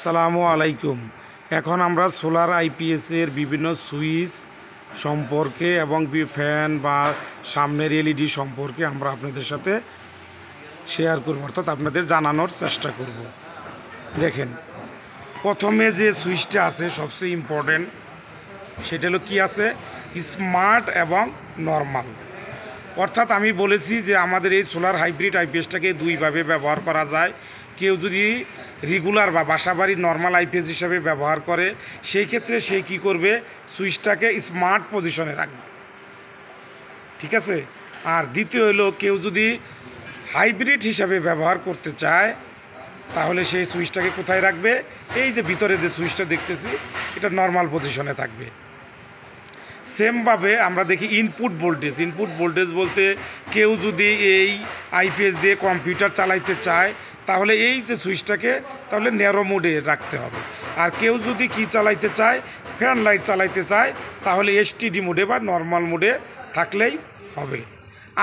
আসসালামু আলাইকুম। এখন আমরা সোলার আইপিএসের বিভিন্ন সুইচ সম্পর্কে এবং ফ্যান বা সামনের এলইডি সম্পর্কে আমরা আপনাদের সাথে শেয়ার করব, অর্থাৎ আপনাদের জানানোর চেষ্টা করব। দেখেন, প্রথমে যে সুইচটা আছে সবচেয়ে ইম্পর্টেন্ট, সেটা হলো কি আছে, স্মার্ট এবং নর্মাল। অর্থাৎ আমি বলেছি যে আমাদের এই সোলার হাইব্রিড আইপিএসটাকে দুইভাবে ব্যবহার করা যায়। কেউ যদি রেগুলার বা বাসাবাড়ির নর্মাল আইপিএস হিসাবে ব্যবহার করে, সেই ক্ষেত্রে সে কী করবে, সুইচটাকে স্মার্ট পজিশনে রাখবে, ঠিক আছে। আর দ্বিতীয় হলো, কেউ যদি হাইব্রিড হিসাবে ব্যবহার করতে চায়, তাহলে সেই সুইচটাকে কোথায় রাখবে, এই যে ভিতরে যে সুইচটা দেখতেছি, এটা নর্মাল পজিশনে থাকবে। সেমভাবে আমরা দেখি ইনপুট ভোল্টেজ বলতে কেউ যদি এই আইপিএস দিয়ে কম্পিউটার চালাইতে চায়, তাহলে এই যে সুইচটাকে তাহলে ন্যারো মোডে রাখতে হবে। আর কেউ যদি কি চালাইতে চায়, ফ্যান লাইট চালাইতে চায়, তাহলে এসটিডি মোডে বা নর্মাল মোডে থাকলেই হবে।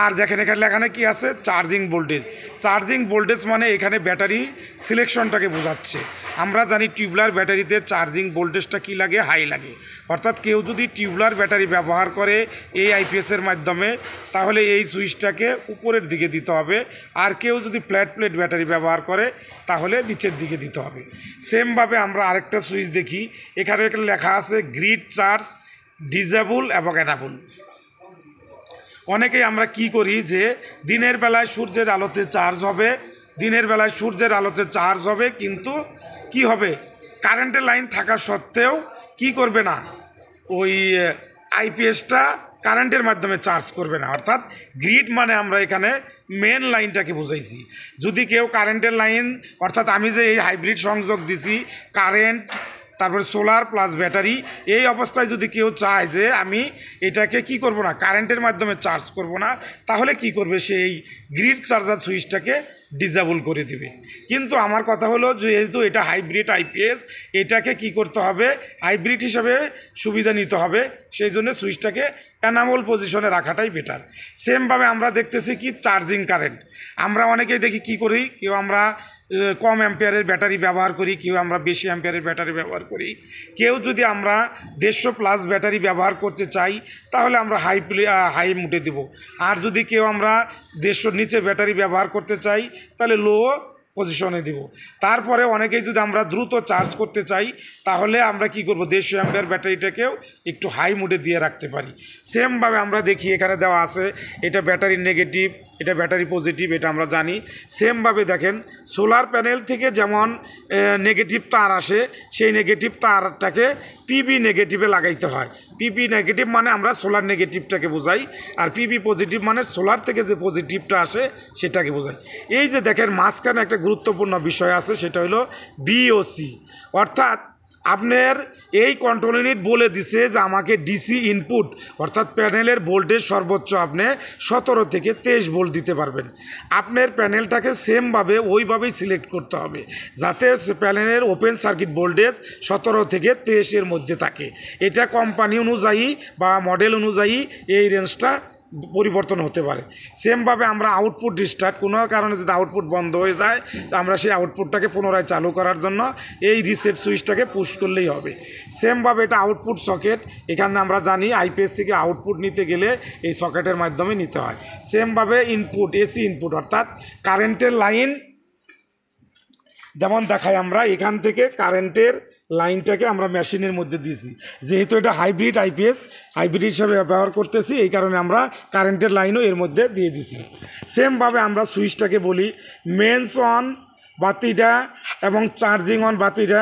আর দেখেন এখানে লেখানে কি আছে, চার্জিং ভোল্টেজ মানে এখানে ব্যাটারি সিলেকশনটাকে বোঝাচ্ছে। আমরা জানি টিউবলার ব্যাটারিতে চার্জিং ভোল্টেজটা কি লাগে, হাই লাগে। অর্থাৎ কেউ যদি টিউবলার ব্যাটারি ব্যবহার করে এই আইপিএসের মাধ্যমে, তাহলে এই সুইচটাকে উপরের দিকে দিতে হবে। আর কেউ যদি ফ্ল্যাট প্লেট ব্যাটারি ব্যবহার করে, তাহলে নিচের দিকে দিতে হবে। সেমভাবে আমরা আরেকটা সুইচ দেখি, এখানে লেখা আছে গ্রিড চার্জ, ডিসেবল এবং এনেবল। অনেকেই আমরা কি করি যে দিনের বেলায় সূর্যের আলোতে চার্জ হবে, কিন্তু কি হবে, কারেন্টের লাইন থাকা সত্ত্বেও কি করবে না, ওই আইপিএসটা কারেন্টের মাধ্যমে চার্জ করবে না। অর্থাৎ গ্রিড মানে আমরা এখানে মেন লাইনটাকে বুঝাইছি। যদি কেউ কারেন্টের লাইন, অর্থাৎ আমি যে এই হাইব্রিড সংযোগ দিছি, কারেন্ট তারপরে সোলার প্লাস ব্যাটারি, এই অবস্থায় যদি কেউ চায় যে আমি এটাকে কি করব না, কারেন্টের মাধ্যমে চার্জ করব না, তাহলে কি করবে, সেই গ্রিড চার্জার সুইচটাকে ডিসেবল করে দেবে। কিন্তু আমার কথা হলো, যেহেতু এটা হাইব্রিড আইপিএস, এটাকে কি করতে হবে, হাইব্রিড হিসাবে সুবিধা নিতে হবে, সেই জন্য সুইচটাকে এনাবল পজিশনে রাখাটাই বেটার। সেমভাবে আমরা দেখতেছি কি চার্জিং কারেন্ট, আমরা অনেকেই দেখি কি করি, কেউ আমরা কম অ্যাম্পিয়ারের ব্যাটারি ব্যবহার করি, কেউ আমরা বেশি অ্যাম্পিয়ারের ব্যাটারি ব্যবহার করি। কেউ যদি আমরা 150+ ব্যাটারি ব্যবহার করতে চাই, তাহলে আমরা হাই মুটে দেব। আর যদি কেউ আমরা 150 নিচে ব্যাটারি ব্যবহার করতে চাই, তাহলে লো পজিশনে দেব। তারপরে অনেকেই যদি আমরা দ্রুত চার্জ করতে চাই, তাহলে আমরা কি করব, 150 অ্যাম্পিয়ার ব্যাটারিটাকেও একটু হাই মুডে দিয়ে রাখতে পারি। সেমভাবে আমরা দেখি এখানে দেওয়া আছে, এটা ব্যাটারি নেগেটিভ, এটা ব্যাটারি পজিটিভ, এটা আমরা জানি। সেমভাবে দেখেন, সোলার প্যানেল থেকে যেমন নেগেটিভ তার আসে, সেই নেগেটিভ তারটাকে পিবি নেগেটিভে লাগাইতে হয়। পিবি নেগেটিভ মানে আমরা সোলার নেগেটিভটাকে বোঝাই, আর পিবি পজিটিভ মানে সোলার থেকে যে পজিটিভটা আসে সেটাকে বোঝাই। এই যে দেখেন মাঝখানে একটা গুরুত্বপূর্ণ বিষয় আছে, সেটা হলো বিওসি। অর্থাৎ আপনার এই কন্ট্রোল ইউনিট বলে দিছে যে আমাকে ডিসি ইনপুট, অর্থাৎ প্যানেলের ভোল্টেজ সর্বোচ্চ আপনি 17 থেকে 23 ভোল্ট দিতে পারবেন। আপনার প্যানেলটাকে সেমভাবে ওইভাবেই সিলেক্ট করতে হবে, যাতে প্যানেলের ওপেন সার্কিট ভোল্টেজ 17 থেকে 23-এর মধ্যে থাকে। এটা কোম্পানি অনুযায়ী বা মডেল অনুযায়ী এই রেঞ্জটা পরিবর্তন হতে পারে। সেমভাবে আমরা আউটপুট রিস্টার্ট, কোনো কারণে যদি আউটপুট বন্ধ হয়ে যায়, আমরা সেই আউটপুটটাকে পুনরায় চালু করার জন্য এই রিসেট সুইচটাকে পুশ করলেই হবে। সেমভাবে এটা আউটপুট সকেট, এখানে আমরা জানি আইপিএস থেকে আউটপুট নিতে গেলে এই সকেটের মাধ্যমে নিতে হয়। সেমভাবে ইনপুট, এসি ইনপুট, অর্থাৎ কারেন্টের লাইন, যেমন দেখাই আমরা এখান থেকে কারেন্টের লাইনটাকে আমরা মেশিনের মধ্যে দিয়েছি। যেহেতু এটা হাইব্রিড আইপিএস, হাইব্রিড হিসাবে ব্যবহার করতেছি, এই কারণে আমরা কারেন্টের লাইনও এর মধ্যে দিয়ে দিছি। সেমভাবে আমরা সুইচটাকে বলি মেন্স অন বাতিটা এবং চার্জিং অন বাতিটা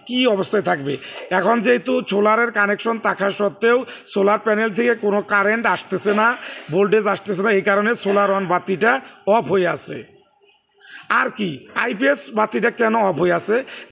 কি অবস্থায় থাকবে। এখন যেহেতু সোলারের কানেকশন থাকা সত্ত্বেও সোলার প্যানেল থেকে কোনো কারেন্ট আসতেছে না, ভোল্টেজ আসতেছে না, এই কারণে সোলার অন বাতিটা অফ হয়ে আছে। আর কি, আইপিএস বাতিটা কেন অফ হয়ে আছে,